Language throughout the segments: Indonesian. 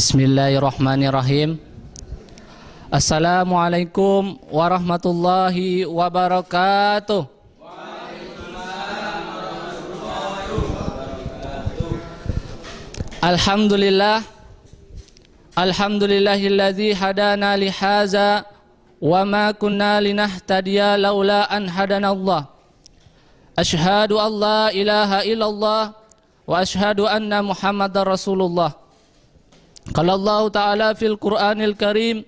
Bismillahirrahmanirrahim. Assalamualaikum warahmatullahi wabarakatuh. Alhamdulillah. Alhamdulillahilladzi hadana lihaza wa ma kunna linahtadiya laula an hadanallah. Asyhadu an la ilaha illallah wa asyhadu anna Muhammadar Rasulullah. Qala Allah Ta'ala fil Qur'anil Karim,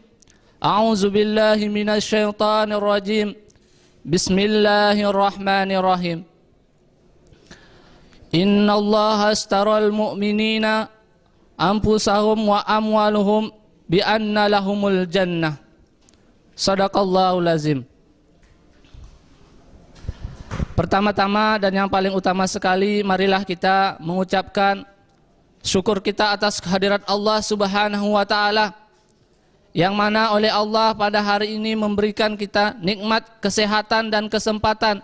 a'udzu billahi minasy syaithanir rajim. Bismillahirrahmanirrahim. Innallaha astaral mu'minina anfusahum wa amwaluhum bi anna lahumul jannah. Shadaqallahul azim. Pertama-tama dan yang paling utama sekali, marilah kita mengucapkan syukur kita atas kehadirat Allah Subhanahu wa Ta'ala, yang mana oleh Allah pada hari ini memberikan kita nikmat kesehatan dan kesempatan.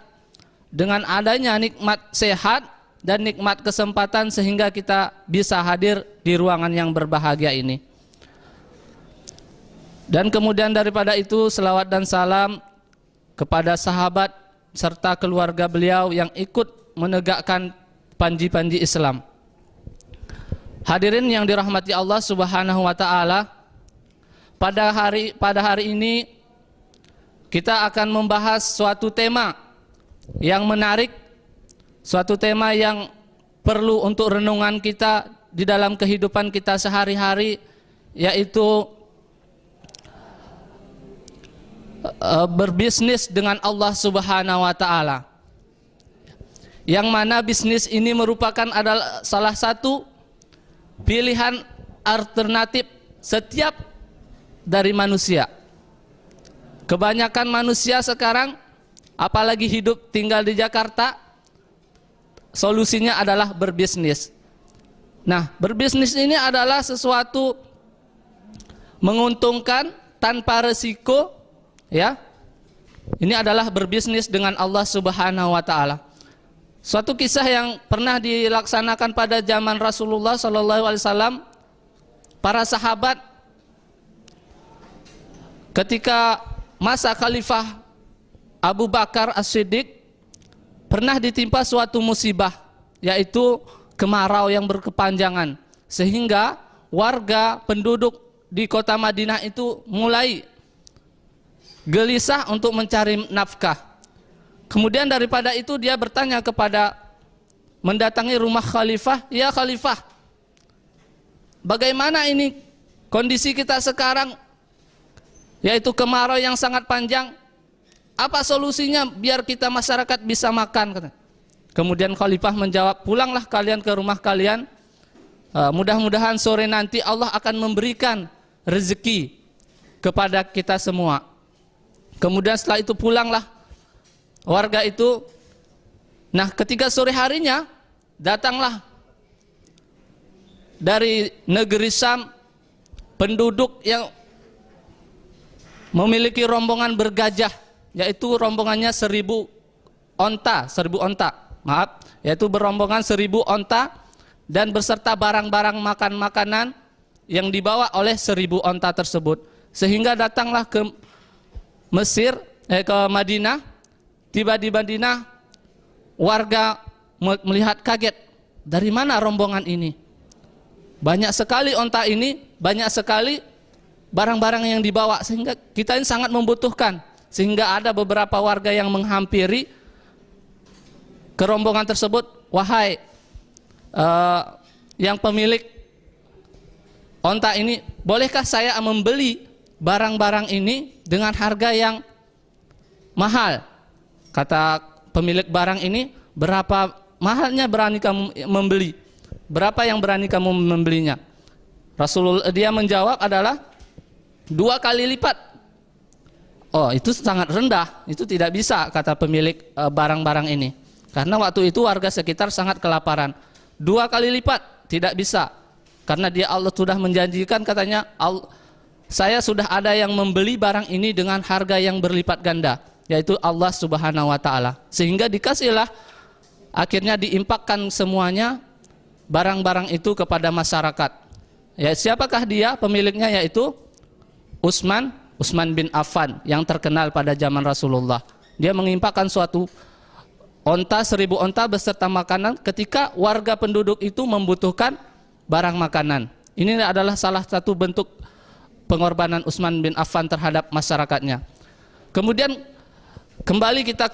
Dengan adanya nikmat sehat dan nikmat kesempatan, sehingga kita bisa hadir di ruangan yang berbahagia ini. Dan kemudian daripada itu, selawat dan salam kepada sahabat serta keluarga beliau yang ikut menegakkan panji-panji Islam. Hadirin yang dirahmati Allah Subhanahu wa Ta'ala, pada hari ini kita akan membahas suatu tema yang menarik, suatu tema yang perlu untuk renungan kita di dalam kehidupan kita sehari-hari, yaitu berbisnis dengan Allah Subhanahu wa Ta'ala. Yang mana bisnis ini merupakan adalah salah satu pilihan alternatif setiap dari manusia. Kebanyakan manusia sekarang, apalagi hidup tinggal di Jakarta, solusinya adalah berbisnis. Nah, berbisnis ini adalah sesuatu menguntungkan tanpa resiko, ya. Ini adalah berbisnis dengan Allah Subhanahu wa Ta'ala. Suatu kisah yang pernah dilaksanakan pada zaman Rasulullah SAW, para sahabat ketika masa Khalifah Abu Bakar As-Siddiq pernah ditimpa suatu musibah, yaitu kemarau yang berkepanjangan, sehingga warga penduduk di kota Madinah itu mulai gelisah untuk mencari nafkah. Kemudian daripada itu dia bertanya kepada, mendatangi rumah khalifah, "Ya khalifah, bagaimana ini kondisi kita sekarang, yaitu kemarau yang sangat panjang, apa solusinya biar kita masyarakat bisa makan?" Kemudian khalifah menjawab, "Pulanglah kalian ke rumah kalian, mudah-mudahan sore nanti Allah akan memberikan rezeki kepada kita semua." Kemudian setelah itu pulanglah warga itu. Nah, ketika sore harinya datanglah dari negeri Syam penduduk yang memiliki rombongan bergajah, yaitu rombongannya 1000 onta, yaitu berombongan 1000 onta dan beserta barang-barang makanan yang dibawa oleh 1000 onta tersebut. Sehingga datanglah ke Mesir, ke Madinah. Tiba di Madinah, warga melihat kaget, dari mana rombongan ini? Banyak sekali onta ini, banyak sekali barang-barang yang dibawa, sehingga kita ini sangat membutuhkan. Sehingga ada beberapa warga yang menghampiri ke rombongan tersebut, "Wahai yang pemilik onta ini, bolehkah saya membeli barang-barang ini dengan harga yang mahal?" Kata pemilik barang ini, "Berapa mahalnya berani kamu membeli? Berapa yang berani kamu membelinya?" Rasulullah dia menjawab adalah 2 kali lipat. "Oh, itu sangat rendah, itu tidak bisa," kata pemilik barang-barang ini. Karena waktu itu warga sekitar sangat kelaparan. 2 kali lipat tidak bisa. Karena Allah sudah menjanjikan, katanya, "Saya sudah ada yang membeli barang ini dengan harga yang berlipat ganda," yaitu Allah Subhanahu wa Ta'ala. Sehingga dikasihlah, akhirnya diimpakkan semuanya barang-barang itu kepada masyarakat. Ya, siapakah dia? Pemiliknya yaitu Utsman bin Affan yang terkenal pada zaman Rasulullah. Dia mengimpakkan suatu onta, 1000 onta beserta makanan ketika warga penduduk itu membutuhkan barang makanan. Ini adalah salah satu bentuk pengorbanan Utsman bin Affan terhadap masyarakatnya. Kemudian kembali kita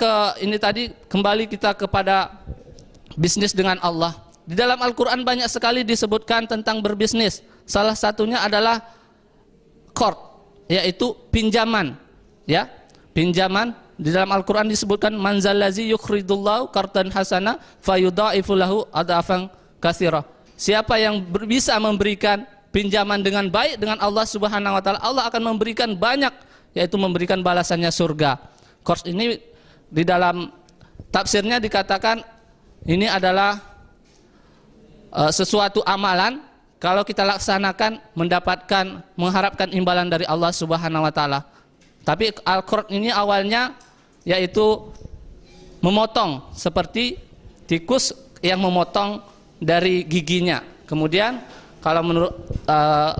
kepada bisnis dengan Allah. Di dalam Al-Quran banyak sekali disebutkan tentang berbisnis. Salah satunya adalah qard, yaitu pinjaman. Ya, pinjaman di dalam Al-Quran disebutkan manzalazi yukhridullahu qardan hasana fayudha'ifu lahu adafan katsira. Siapa yang bisa memberikan pinjaman dengan baik dengan Allah Subhanahu wa taala, Allah akan memberikan banyak, yaitu memberikan balasannya surga. Qard ini di dalam tafsirnya dikatakan ini adalah sesuatu amalan kalau kita laksanakan mengharapkan imbalan dari Allah Subhanahu wa taala. Tapi al-qard ini awalnya yaitu memotong seperti tikus yang memotong dari giginya. Kemudian kalau menurut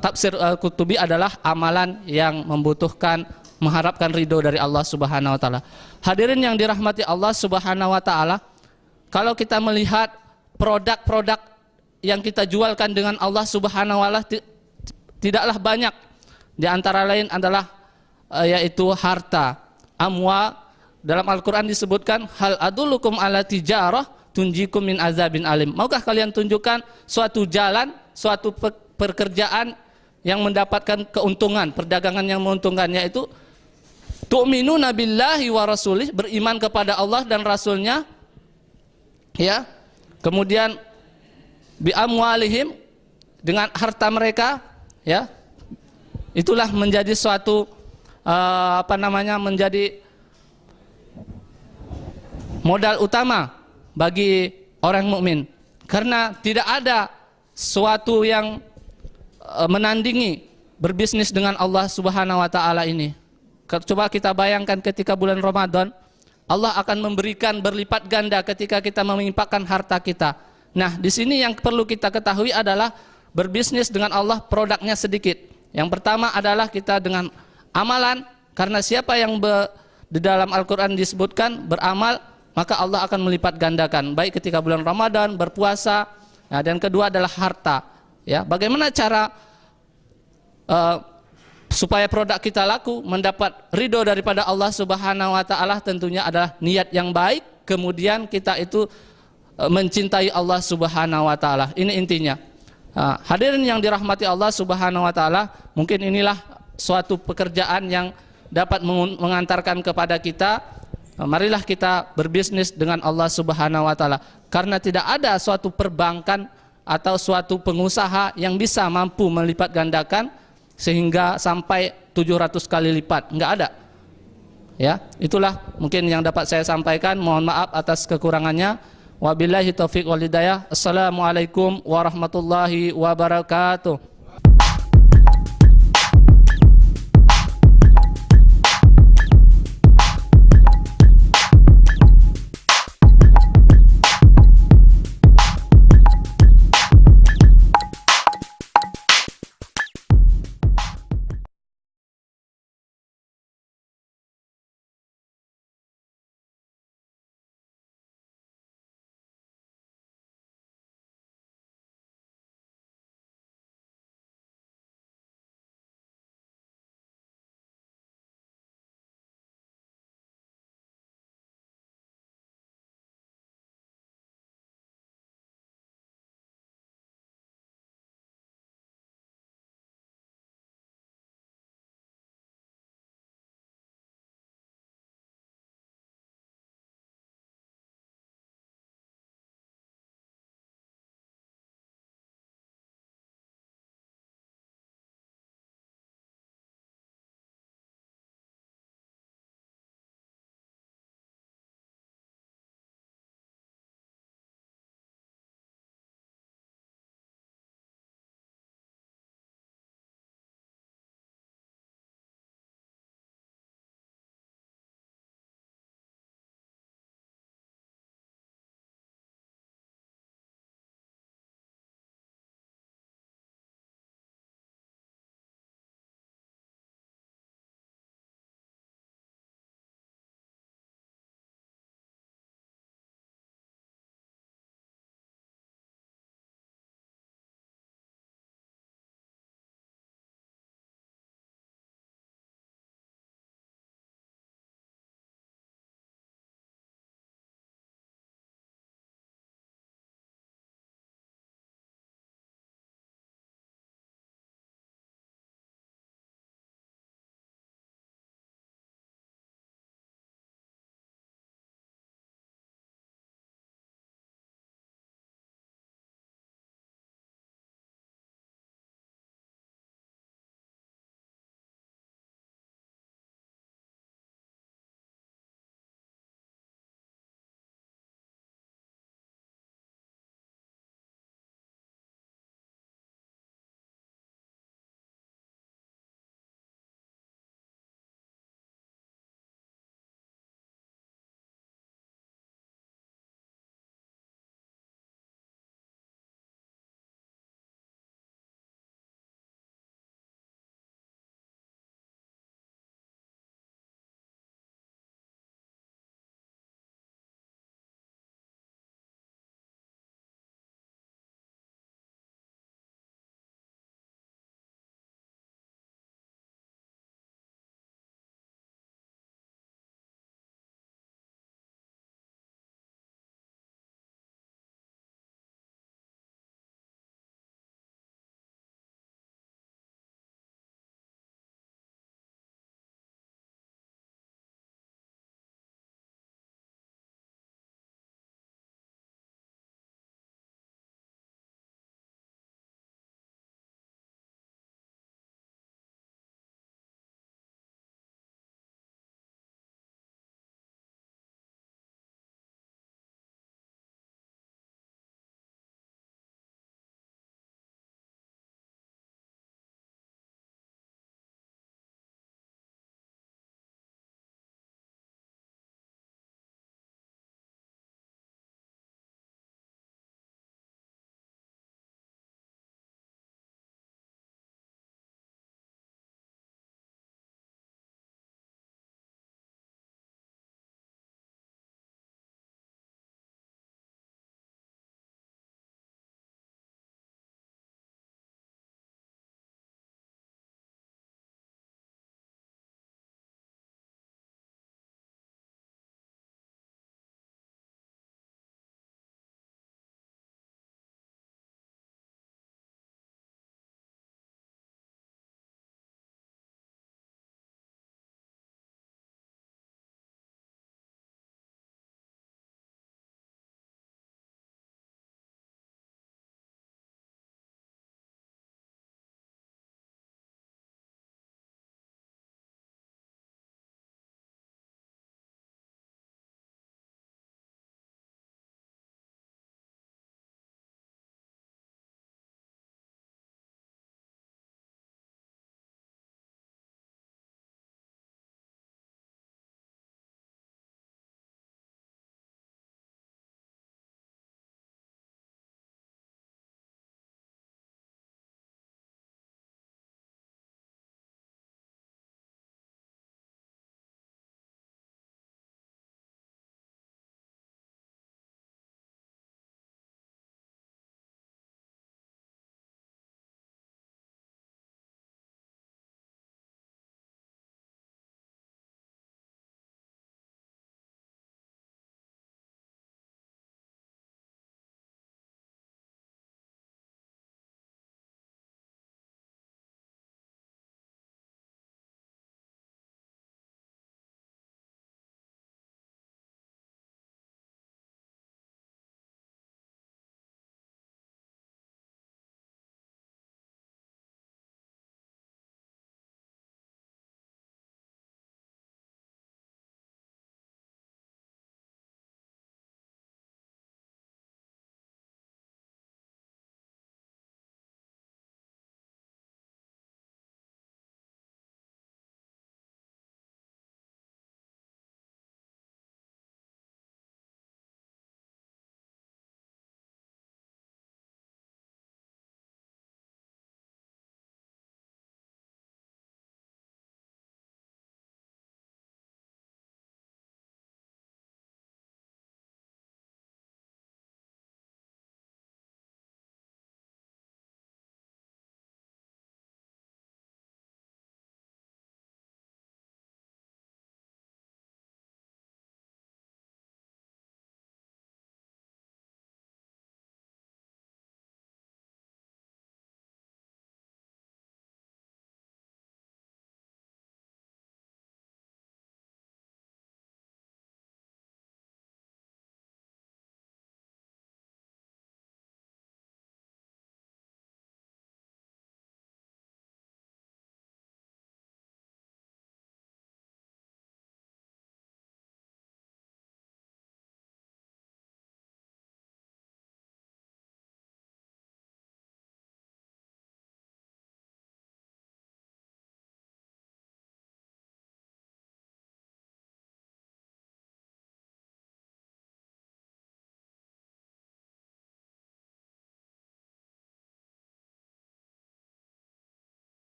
tafsir Al-Qurtubi adalah amalan yang membutuhkan mengharapkan ridho dari Allah Subhanahu wa taala. Hadirin yang dirahmati Allah Subhanahu wa taala, kalau kita melihat produk-produk yang kita jualkan dengan Allah Subhanahu wa taala tidaklah banyak. Di antara lain adalah yaitu harta, amwal. Dalam Al-Qur'an disebutkan hal adullukum ala tijarah tunjikum min azabin alim. Maukah kalian tunjukkan suatu jalan, suatu pekerjaan yang mendapatkan keuntungan, perdagangan yang menguntungkan, yaitu tu'minuna billahi wa rasulih, beriman kepada Allah dan Rasulnya, ya. Kemudian bi amwalihim, dengan harta mereka, ya. Itulah menjadi suatu menjadi modal utama bagi orang mukmin, karena tidak ada suatu yang menandingi berbisnis dengan Allah Subhanahu wa taala ini. Coba kita bayangkan ketika bulan Ramadan, Allah akan memberikan berlipat ganda ketika kita menginfakkan harta kita. Nah, di sini yang perlu kita ketahui adalah berbisnis dengan Allah produknya sedikit. Yang pertama adalah kita dengan amalan, karena siapa yang di dalam Al-Quran disebutkan beramal, maka Allah akan melipat gandakan, baik ketika bulan Ramadan, berpuasa. Nah, dan kedua adalah harta. Ya, bagaimana cara supaya produk kita laku, mendapat ridho daripada Allah Subhanahu wa taala? Tentunya adalah niat yang baik, kemudian kita itu mencintai Allah Subhanahu wa taala. Ini intinya. Hadirin yang dirahmati Allah Subhanahu wa taala, mungkin inilah suatu pekerjaan yang dapat mengantarkan kepada kita, marilah kita berbisnis dengan Allah Subhanahu wa taala, karena tidak ada suatu perbankan atau suatu pengusaha yang bisa mampu melipat gandakan sehingga sampai 700 kali lipat, enggak ada. Ya, itulah mungkin yang dapat saya sampaikan. Mohon maaf atas kekurangannya. Wabillahi taufiq wal hidayah. Assalamualaikum warahmatullahi wabarakatuh.